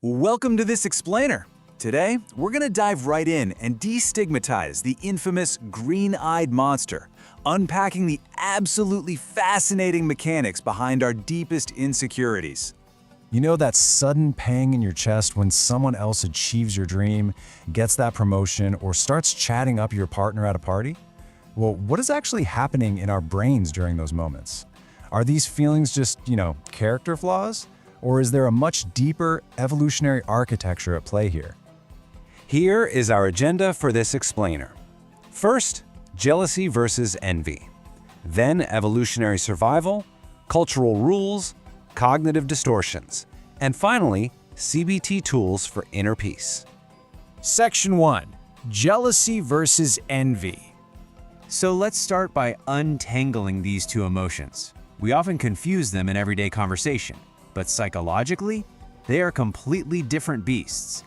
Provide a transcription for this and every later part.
Welcome to this explainer. Today, we're going to dive right in and destigmatize the infamous green-eyed monster, unpacking the absolutely fascinating mechanics behind our deepest insecurities. You know that sudden pang in your chest when someone else achieves your dream, gets that promotion, or starts chatting up your partner at a party? Well, what is actually happening in our brains during those moments? Are these feelings just, character flaws? Or is there a much deeper evolutionary architecture at play here? Here is our agenda for this explainer. First, jealousy versus envy. Then evolutionary survival, cultural rules, cognitive distortions, and finally, CBT tools for inner peace. Section 1. Jealousy versus envy. So let's start by untangling these two emotions. We often confuse them in everyday conversation, but psychologically, they are completely different beasts.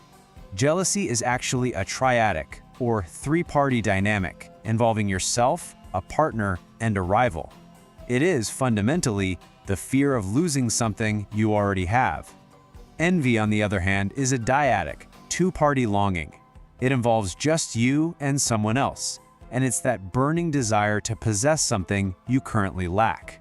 Jealousy is actually a triadic, or three-party dynamic, involving yourself, a partner, and a rival. It is fundamentally the fear of losing something you already have. Envy, on the other hand, is a dyadic, two-party longing. It involves just you and someone else, and it's that burning desire to possess something you currently lack.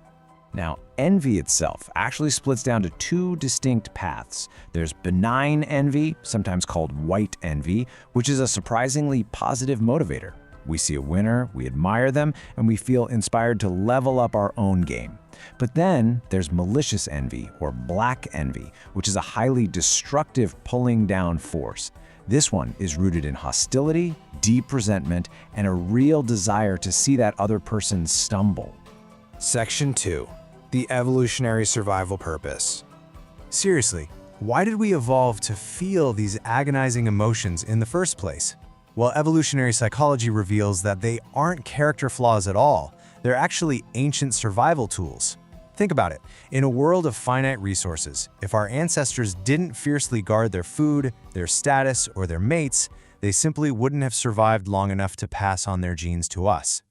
Now, envy itself actually splits down to two distinct paths. There's benign envy, sometimes called white envy, which is a surprisingly positive motivator. We see a winner, we admire them, and we feel inspired to level up our own game. But then there's malicious envy, or black envy, which is a highly destructive pulling down force. This one is rooted in hostility, deep resentment, and a real desire to see that other person stumble. Section 2. The evolutionary survival purpose. Seriously, why did we evolve to feel these agonizing emotions in the first place? Well, evolutionary psychology reveals that they aren't character flaws at all. They're actually ancient survival tools. Think about it. In a world of finite resources, if our ancestors didn't fiercely guard their food, their status, or their mates, they simply wouldn't have survived long enough to pass on their genes to us.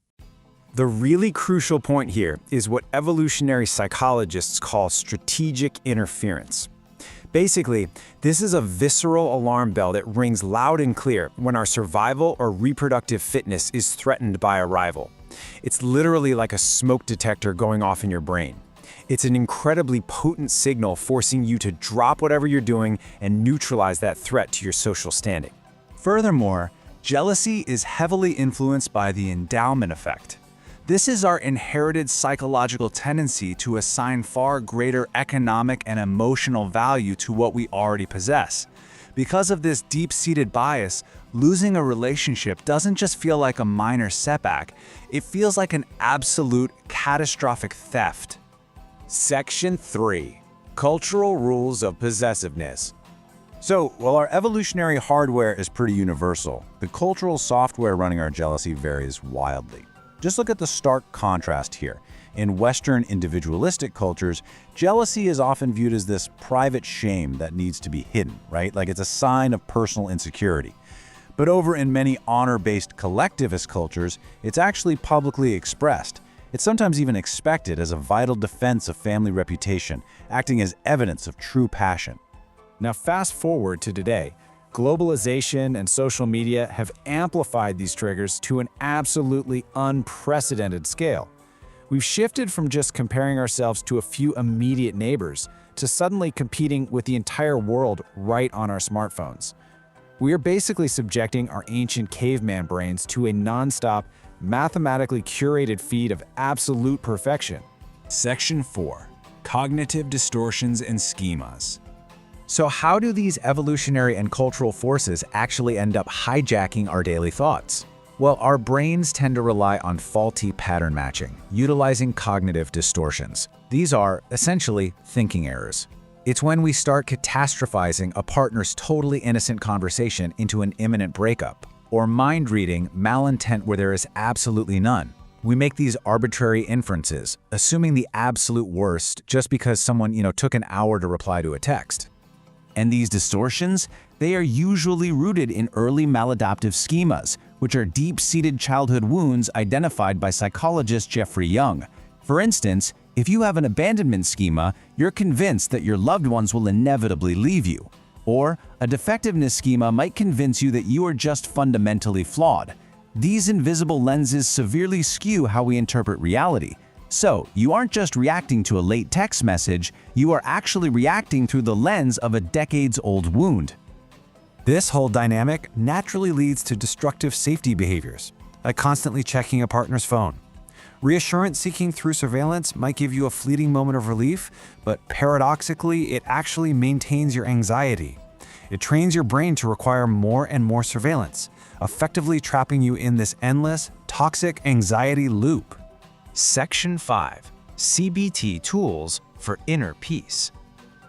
The really crucial point here is what evolutionary psychologists call strategic interference. Basically, this is a visceral alarm bell that rings loud and clear when our survival or reproductive fitness is threatened by a rival. It's literally like a smoke detector going off in your brain. It's an incredibly potent signal forcing you to drop whatever you're doing and neutralize that threat to your social standing. Furthermore, jealousy is heavily influenced by the endowment effect. This is our inherited psychological tendency to assign far greater economic and emotional value to what we already possess. Because of this deep-seated bias, losing a relationship doesn't just feel like a minor setback, it feels like an absolute catastrophic theft. Section 3. Cultural rules of possessiveness. So, while our evolutionary hardware is pretty universal, the cultural software running our jealousy varies wildly. Just look at the stark contrast here. In Western individualistic cultures, jealousy is often viewed as this private shame that needs to be hidden, right? Like it's a sign of personal insecurity. But over in many honor-based collectivist cultures, it's actually publicly expressed. It's sometimes even expected as a vital defense of family reputation, acting as evidence of true passion. Now fast forward to today. Globalization and social media have amplified these triggers to an absolutely unprecedented scale. We've shifted from just comparing ourselves to a few immediate neighbors to suddenly competing with the entire world right on our smartphones. We are basically subjecting our ancient caveman brains to a nonstop, mathematically curated feed of absolute perfection. Section 4. Cognitive distortions and schemas. So how do these evolutionary and cultural forces actually end up hijacking our daily thoughts? Well, our brains tend to rely on faulty pattern matching, utilizing cognitive distortions. These are, essentially, thinking errors. It's when we start catastrophizing a partner's totally innocent conversation into an imminent breakup, or mind-reading malintent where there is absolutely none. We make these arbitrary inferences, assuming the absolute worst just because someone, took an hour to reply to a text. And these distortions, they are usually rooted in early maladaptive schemas, which are deep-seated childhood wounds identified by psychologist Jeffrey Young. For instance, if you have an abandonment schema, you're convinced that your loved ones will inevitably leave you. Or a defectiveness schema might convince you that you are just fundamentally flawed. These invisible lenses severely skew how we interpret reality. So, you aren't just reacting to a late text message, you are actually reacting through the lens of a decades-old wound. This whole dynamic naturally leads to destructive safety behaviors, like constantly checking a partner's phone. Reassurance seeking through surveillance might give you a fleeting moment of relief, but paradoxically, it actually maintains your anxiety. It trains your brain to require more and more surveillance, effectively trapping you in this endless, toxic anxiety loop. Section 5. CBT Tools for Inner Peace.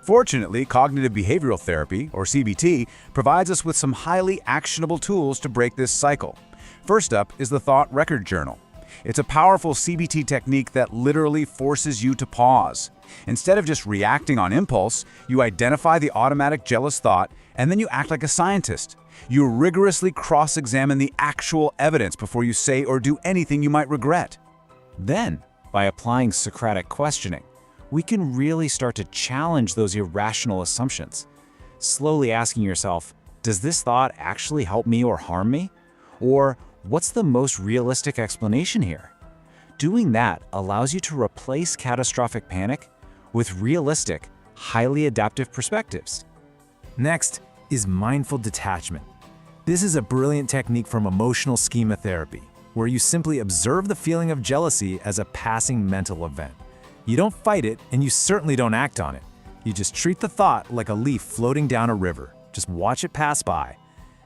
Fortunately, cognitive behavioral therapy, or CBT, provides us with some highly actionable tools to break this cycle. First up is the Thought Record Journal. It's a powerful CBT technique that literally forces you to pause. Instead of just reacting on impulse, you identify the automatic jealous thought, and then you act like a scientist. You rigorously cross-examine the actual evidence before you say or do anything you might regret. Then, by applying Socratic questioning, we can really start to challenge those irrational assumptions. Slowly asking yourself, does this thought actually help me or harm me? Or, what's the most realistic explanation here? Doing that allows you to replace catastrophic panic with realistic, highly adaptive perspectives. Next is mindful detachment. This is a brilliant technique from emotional schema therapy, where you simply observe the feeling of jealousy as a passing mental event. You don't fight it, and you certainly don't act on it. You just treat the thought like a leaf floating down a river. Just watch it pass by.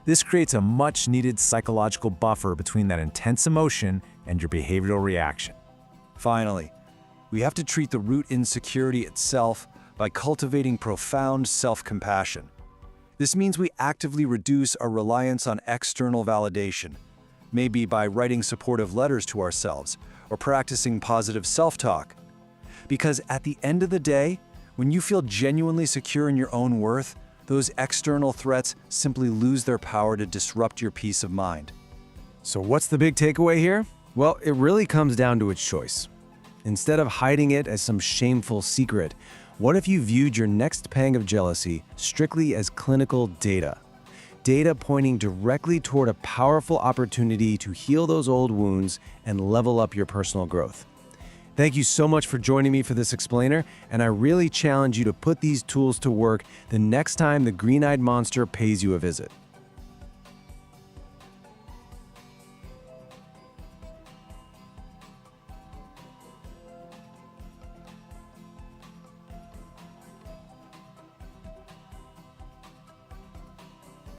This creates a much-needed psychological buffer between that intense emotion and your behavioral reaction. Finally, we have to treat the root insecurity itself by cultivating profound self-compassion. This means we actively reduce our reliance on external validation, maybe by writing supportive letters to ourselves or practicing positive self-talk. Because at the end of the day, when you feel genuinely secure in your own worth, those external threats simply lose their power to disrupt your peace of mind. So what's the big takeaway here? Well, it really comes down to its choice. Instead of hiding it as some shameful secret, what if you viewed your next pang of jealousy strictly as clinical data? Data pointing directly toward a powerful opportunity to heal those old wounds and level up your personal growth. Thank you so much for joining me for this explainer, and I really challenge you to put these tools to work the next time the green-eyed monster pays you a visit.